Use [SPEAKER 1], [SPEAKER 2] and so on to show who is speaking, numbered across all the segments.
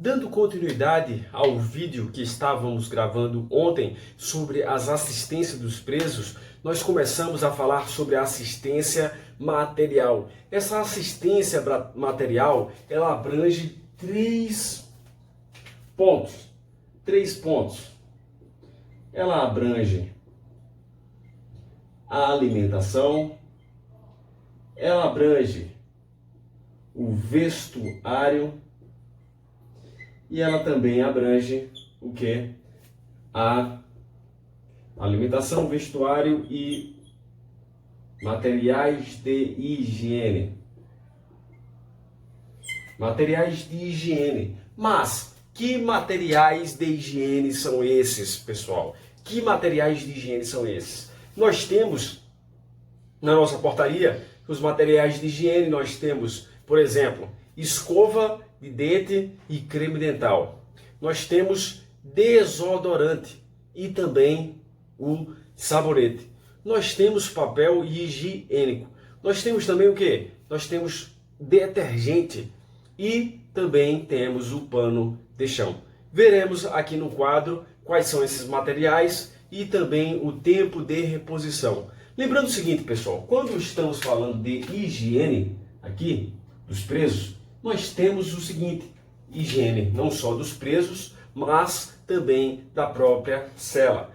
[SPEAKER 1] Dando continuidade ao vídeo que estávamos gravando ontem sobre as assistências dos presos, nós começamos a falar sobre a assistência material. Essa assistência material, ela abrange três pontos. Ela abrange a alimentação, ela abrange o vestuário, e ela também abrange o que? A alimentação, vestuário e materiais de higiene. Materiais de higiene. Mas que materiais de higiene são esses, pessoal? Que materiais de higiene são esses? Nós temos na nossa portaria os materiais de higiene, nós temos, por exemplo, escova de dente e creme dental. Nós temos desodorante e também o sabonete. Nós temos papel higiênico. Nós temos também o que? Nós temos detergente e também temos o pano de chão. Veremos aqui no quadro quais são esses materiais e também o tempo de reposição. Lembrando o seguinte, pessoal, quando estamos falando de higiene aqui dos presos, nós temos o seguinte: higiene não só dos presos, mas também da própria cela.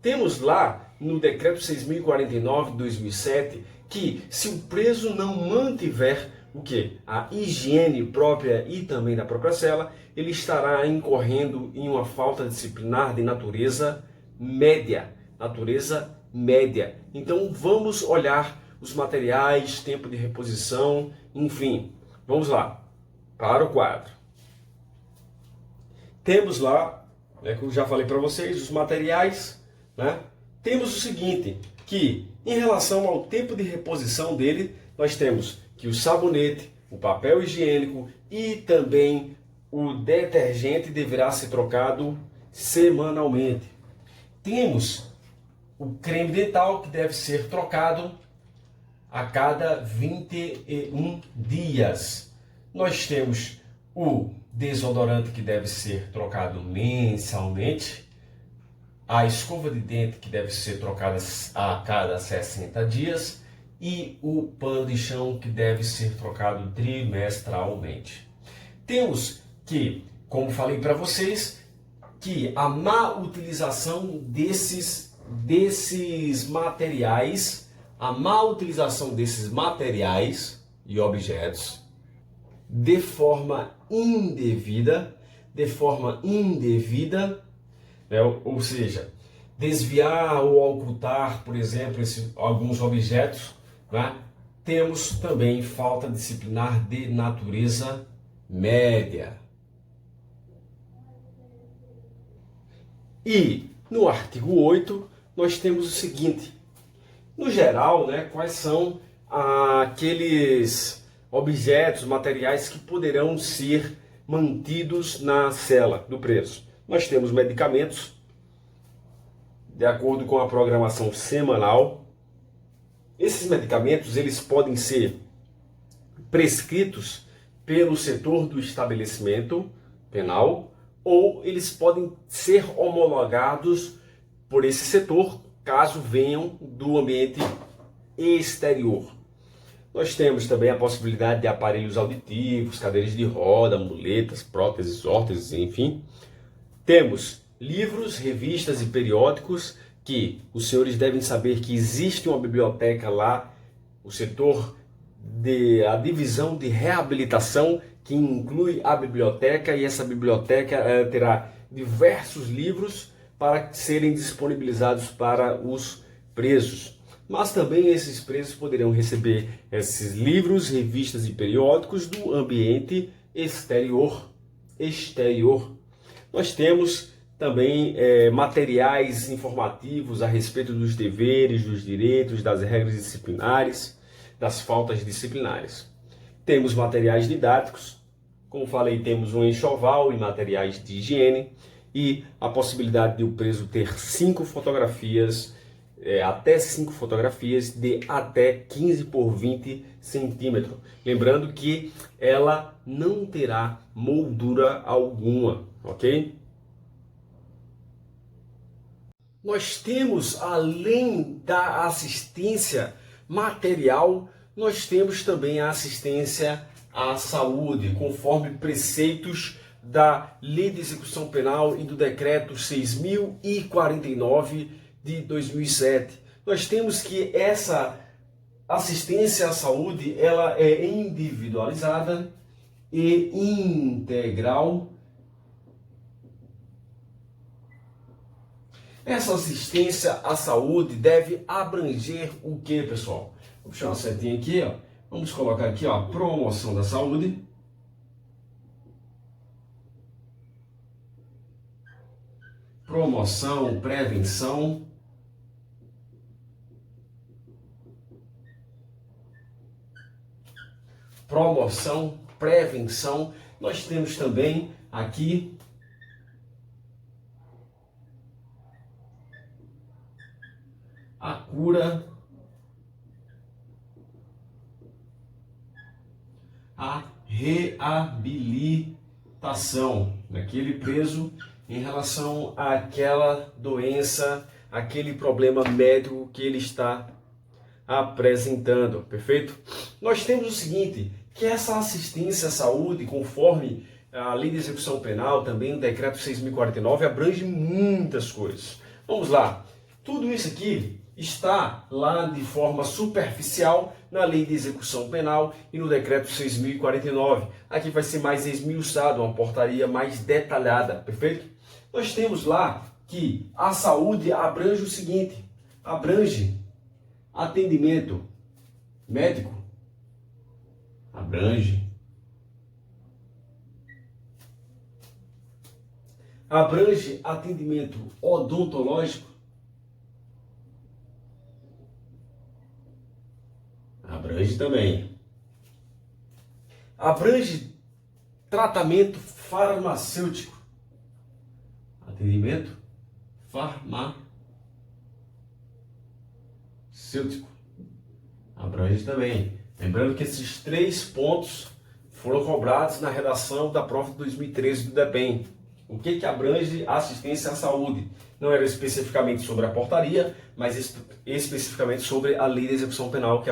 [SPEAKER 1] Temos lá no decreto 6.049 de 2007 que se o preso não mantiver o que? A higiene própria e também da própria cela, ele estará incorrendo em uma falta disciplinar de natureza média. Então vamos olhar os materiais, tempo de reposição, enfim. Vamos lá para o quadro. Temos lá, como já falei para vocês, os materiais, né? Temos o seguinte, que em relação ao tempo de reposição dele, nós temos que o sabonete, o papel higiênico e também o detergente deverá ser trocado semanalmente. Temos o creme dental que deve ser trocado a cada 21 dias. Nós temos o desodorante que deve ser trocado mensalmente, a escova de dente que deve ser trocada a cada 60 dias e o pano de chão que deve ser trocado trimestralmente. Temos que, como falei para vocês, que a má utilização desses materiais e objetos de forma indevida, né? Ou seja, desviar ou ocultar, por exemplo, alguns objetos, né? Temos também falta disciplinar de natureza média. E no artigo 8 nós temos o seguinte: no geral, né, quais são aqueles objetos, materiais que poderão ser mantidos na cela do preso. Nós temos medicamentos, de acordo com a programação semanal. Esses medicamentos, eles podem ser prescritos pelo setor do estabelecimento penal ou eles podem ser homologados por esse setor, caso venham do ambiente exterior. Nós temos também a possibilidade de aparelhos auditivos, cadeiras de roda, muletas, próteses, órteses, enfim. Temos livros, revistas e periódicos que os senhores devem saber que existe uma biblioteca lá, o setor a divisão de reabilitação, que inclui a biblioteca, e essa biblioteca terá diversos livros para serem disponibilizados para os presos. Mas também esses presos poderão receber esses livros, revistas e periódicos do ambiente exterior. Nós temos também materiais informativos a respeito dos deveres, dos direitos, das regras disciplinares, das faltas disciplinares. Temos materiais didáticos, como falei, temos um enxoval e materiais de higiene e a possibilidade de o preso ter 5 fotografias até 5 fotografias de até 15 por 20 centímetros. Lembrando que ela não terá moldura alguma, ok? Nós temos, além da assistência material, nós temos também a assistência à saúde, conforme preceitos da Lei de Execução Penal e do Decreto 6.049 de 2007. Nós temos que essa assistência à saúde, ela é individualizada e integral. Essa assistência à saúde deve abranger o que, pessoal? Vou puxar uma setinha aqui, ó. Vamos colocar aqui, ó, promoção da saúde. Promoção, prevenção. Promoção, prevenção. Nós temos também aqui a cura, a reabilitação daquele preso em relação àquela doença, aquele problema médico que ele está apresentando, perfeito? Nós temos o seguinte, que essa assistência à saúde, conforme a Lei de Execução Penal, também o Decreto 6.049, abrange muitas coisas. Vamos lá, tudo isso aqui está lá de forma superficial na Lei de Execução Penal e no Decreto 6.049. Aqui vai ser mais esmiuçado, uma portaria mais detalhada, perfeito? Nós temos lá que a saúde abrange o seguinte, abrange atendimento médico, abrange atendimento odontológico, abrange também. Abrange tratamento farmacêutico. Atendimento farmacêutico. Abrange também. Lembrando que esses 3 pontos foram cobrados na redação da prova de 2013 do DEPEN. O que abrange a assistência à saúde? Não era especificamente sobre a portaria, mas especificamente sobre a Lei de Execução Penal,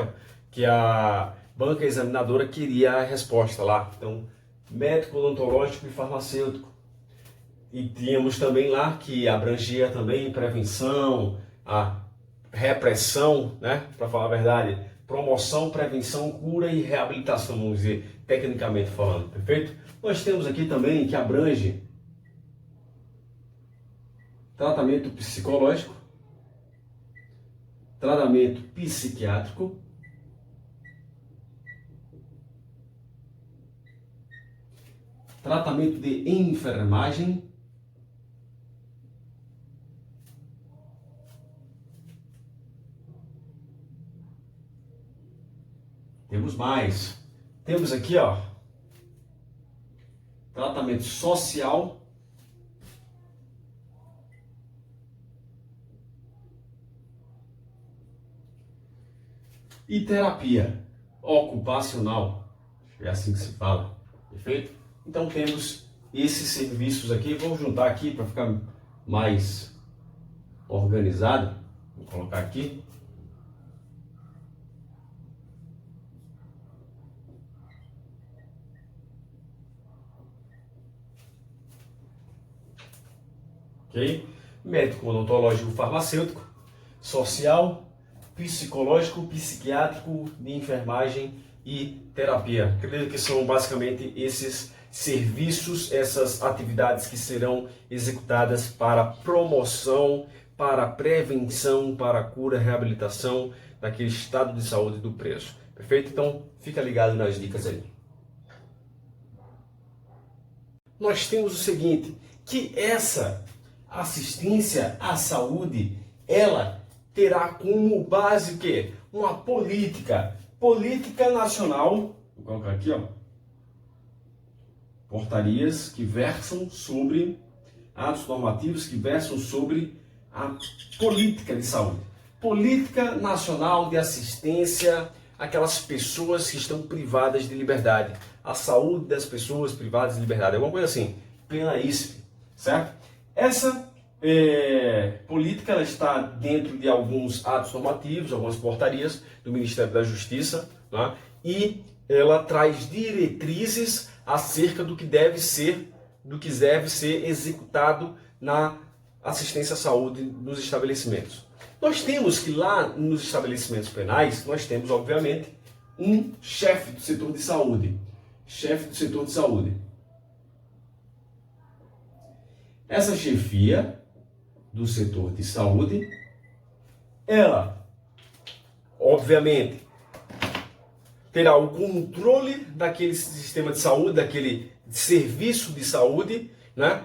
[SPEAKER 1] que a banca examinadora queria a resposta lá. Então, médico, odontológico e farmacêutico. E tínhamos também lá que abrangia também prevenção, a repressão, né? Para falar a verdade, promoção, prevenção, cura e reabilitação, vamos dizer, tecnicamente falando, perfeito? Nós temos aqui também que abrange tratamento psicológico, tratamento psiquiátrico, tratamento de enfermagem, temos mais, temos aqui, ó, tratamento social, e terapia ocupacional, é assim que se fala, perfeito? Então temos esses serviços aqui, vou juntar aqui para ficar mais organizado, vou colocar aqui. Ok? Médico, odontológico, farmacêutico, social, psicológico, psiquiátrico, de enfermagem e terapia. Acredito que são basicamente esses serviços, essas atividades que serão executadas para promoção, para prevenção, para cura, reabilitação daquele estado de saúde do preso. Perfeito? Então, fica ligado nas dicas aí. Nós temos o seguinte, que essa assistência à saúde, ela terá como base o quê? Uma política nacional, vou colocar aqui, ó, portarias que versam sobre, atos normativos que versam sobre a política de saúde. Política Nacional de Assistência àquelas pessoas que estão privadas de liberdade. A saúde das pessoas privadas de liberdade. Alguma coisa assim. Plena ISP, certo? Essa política ela está dentro de alguns atos normativos, algumas portarias do Ministério da Justiça, né? E ela traz diretrizes acerca do que deve ser executado na assistência à saúde nos estabelecimentos. Nós temos que lá nos estabelecimentos penais, nós temos, obviamente, um chefe do setor de saúde. Chefe do setor de saúde. Essa chefia do setor de saúde, ela, obviamente, terá o controle daquele sistema de saúde, daquele serviço de saúde, né?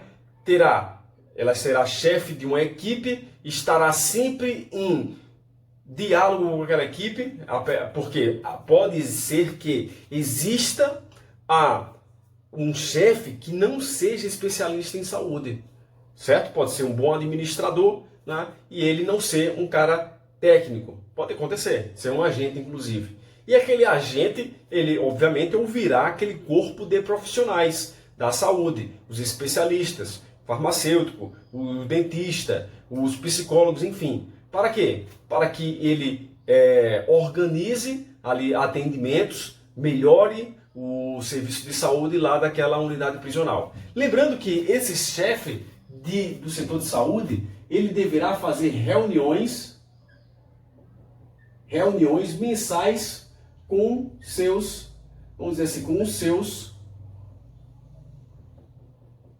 [SPEAKER 1] Ela será chefe de uma equipe, estará sempre em diálogo com aquela equipe, porque pode ser que exista um chefe que não seja especialista em saúde, certo? Pode ser um bom administrador, né? E ele não ser um cara técnico. Pode acontecer, ser um agente, inclusive. E aquele agente, ele obviamente ouvirá aquele corpo de profissionais da saúde, os especialistas, farmacêutico, o dentista, os psicólogos, enfim. Para quê? Para que ele organize ali atendimentos, melhore o serviço de saúde lá daquela unidade prisional. Lembrando que esse chefe do setor de saúde, ele deverá fazer reuniões mensais com seus, vamos dizer assim,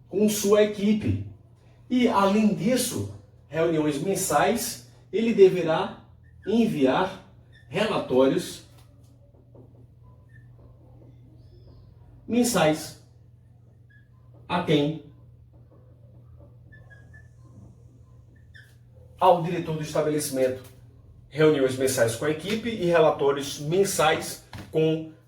[SPEAKER 1] com sua equipe. E, além disso, reuniões mensais, ele deverá enviar relatórios mensais. A quem? Ao diretor do estabelecimento. Reuniões mensais com a equipe e relatórios mensais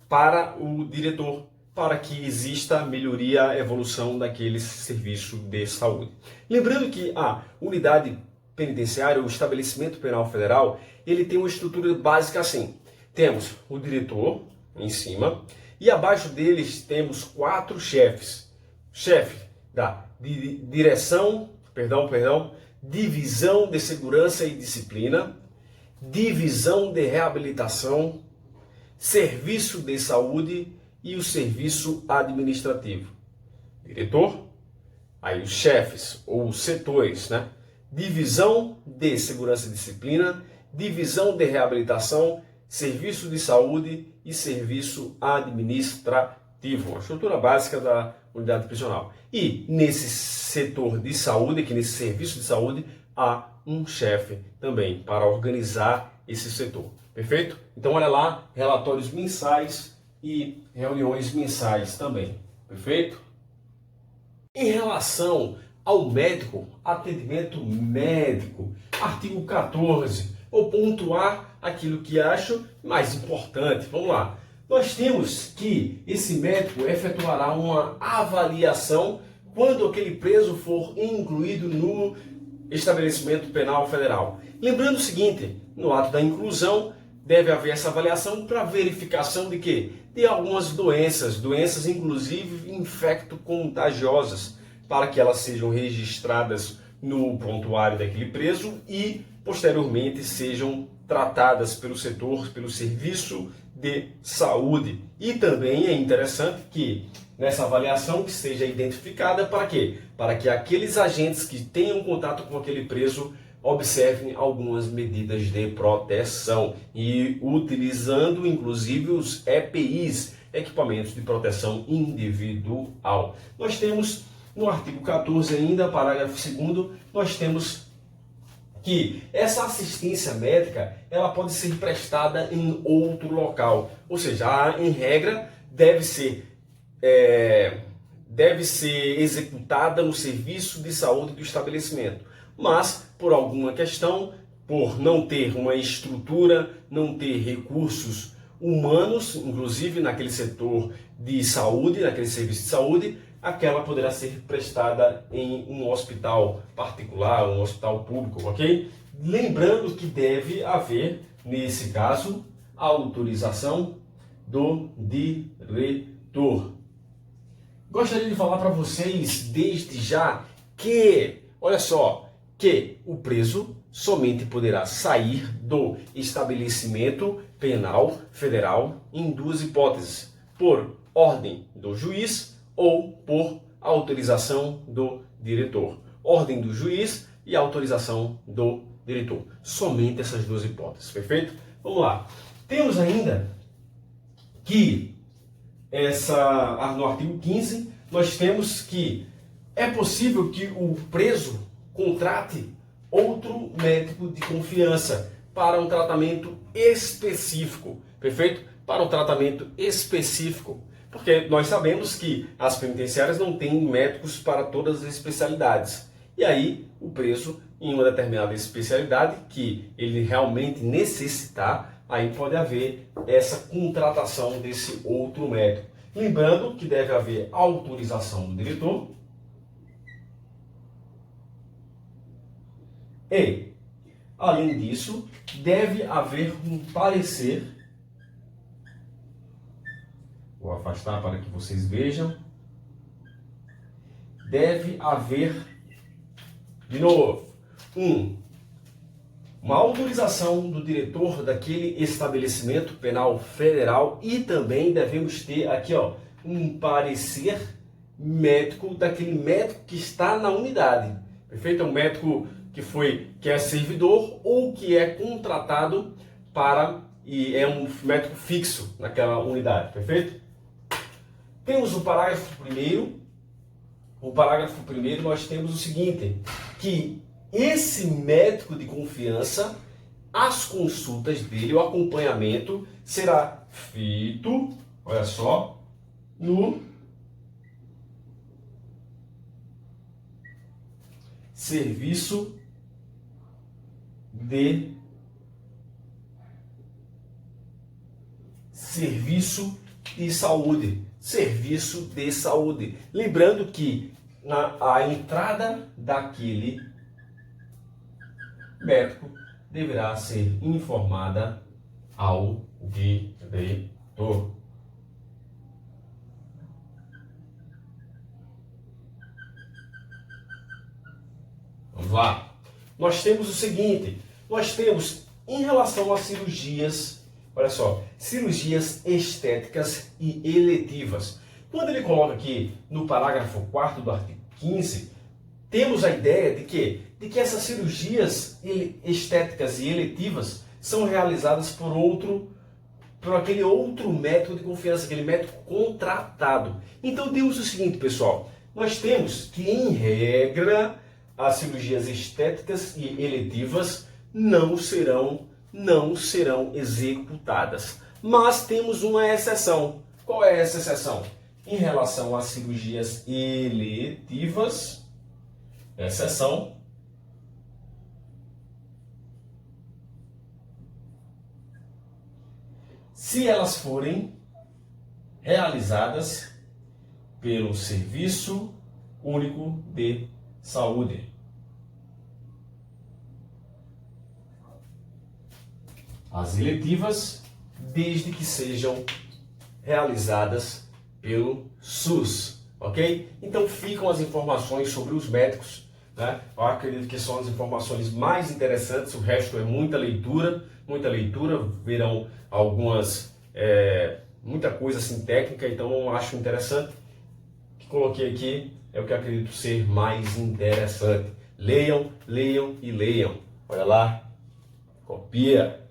[SPEAKER 1] para o diretor, para que exista melhoria, evolução daquele serviço de saúde. Lembrando que a unidade penitenciária, o estabelecimento penal federal, ele tem uma estrutura básica assim. Temos o diretor em cima e abaixo deles temos 4 chefes. Chefe da divisão de segurança e disciplina, divisão de reabilitação, serviço de saúde e o serviço administrativo. Diretor, aí os chefes ou os setores, né? Divisão de segurança e disciplina, divisão de reabilitação, serviço de saúde e serviço administrativo. A estrutura básica da unidade prisional. E nesse setor de saúde, aqui nesse serviço de saúde, há um chefe também para organizar esse setor. Perfeito? Então olha lá, relatórios mensais e reuniões mensais também. Perfeito? Em relação ao médico, atendimento médico, artigo 14, vou pontuar aquilo que acho mais importante. Vamos lá. Nós temos que esse médico efetuará uma avaliação quando aquele preso for incluído no estabelecimento penal federal. Lembrando o seguinte, no ato da inclusão, deve haver essa avaliação para verificação de quê? De algumas doenças inclusive infecto-contagiosas, para que elas sejam registradas no prontuário daquele preso e, posteriormente, sejam tratadas pelo setor, pelo serviço de saúde. E também é interessante que nessa avaliação que seja identificada para quê? Para que aqueles agentes que tenham contato com aquele preso observem algumas medidas de proteção e utilizando inclusive os EPIs, equipamentos de proteção individual. Nós temos no artigo 14 ainda, parágrafo 2º, nós temos que essa assistência médica ela pode ser prestada em outro local, ou seja, em regra deve ser executada no serviço de saúde do estabelecimento, mas por alguma questão, por não ter uma estrutura, não ter recursos humanos, inclusive naquele setor de saúde, naquele serviço de saúde, aquela poderá ser prestada em um hospital particular, um hospital público, ok? Lembrando que deve haver, nesse caso, a autorização do diretor. Gostaria de falar para vocês desde já que, olha só, que o preso somente poderá sair do estabelecimento penal federal em duas hipóteses: por ordem do juiz ou por autorização do diretor. Ordem do juiz e autorização do diretor. Somente essas duas hipóteses, perfeito? Vamos lá. Temos ainda que no artigo 15, nós temos que é possível que o preso contrate outro médico de confiança para um tratamento específico, perfeito? Para um tratamento específico, porque nós sabemos que as penitenciárias não têm médicos para todas as especialidades. E aí, o preso, em uma determinada especialidade que ele realmente necessitar, aí pode haver essa contratação desse outro médico. Lembrando que deve haver autorização do diretor e, além disso, deve haver um parecer. Vou afastar para que vocês vejam. Deve haver, de novo, uma autorização do diretor daquele estabelecimento penal federal e também devemos ter aqui, ó, um parecer médico daquele médico que está na unidade. Perfeito? É um médico que é servidor ou que é contratado e é um médico fixo naquela unidade. Perfeito? Temos o parágrafo primeiro. O parágrafo primeiro nós temos o seguinte, que esse médico de confiança, as consultas dele, o acompanhamento será feito, olha só, no serviço de saúde. Serviço de saúde. Lembrando que a entrada daquele médico deverá ser informada ao diretor. Vamos lá. Nós temos o seguinte, nós temos em relação a cirurgias, olha só, cirurgias estéticas e eletivas. Quando ele coloca aqui no parágrafo 4º do artigo 15, temos a ideia de que essas cirurgias estéticas e eletivas são realizadas por aquele outro médico de confiança, aquele médico contratado. Então temos o seguinte, pessoal, nós temos que, em regra, as cirurgias estéticas e eletivas não serão executadas. Mas temos uma exceção. Qual é essa exceção? Em relação às cirurgias eletivas, exceção, se elas forem realizadas pelo Serviço Único de Saúde. As eletivas, desde que sejam realizadas pelo SUS, ok? Então ficam as informações sobre os médicos, né? Eu acredito que são as informações mais interessantes, o resto é muita leitura, verão algumas, muita coisa assim técnica, então eu acho interessante. O que coloquei aqui é o que eu acredito ser mais interessante. Leiam e leiam. Olha lá, copia.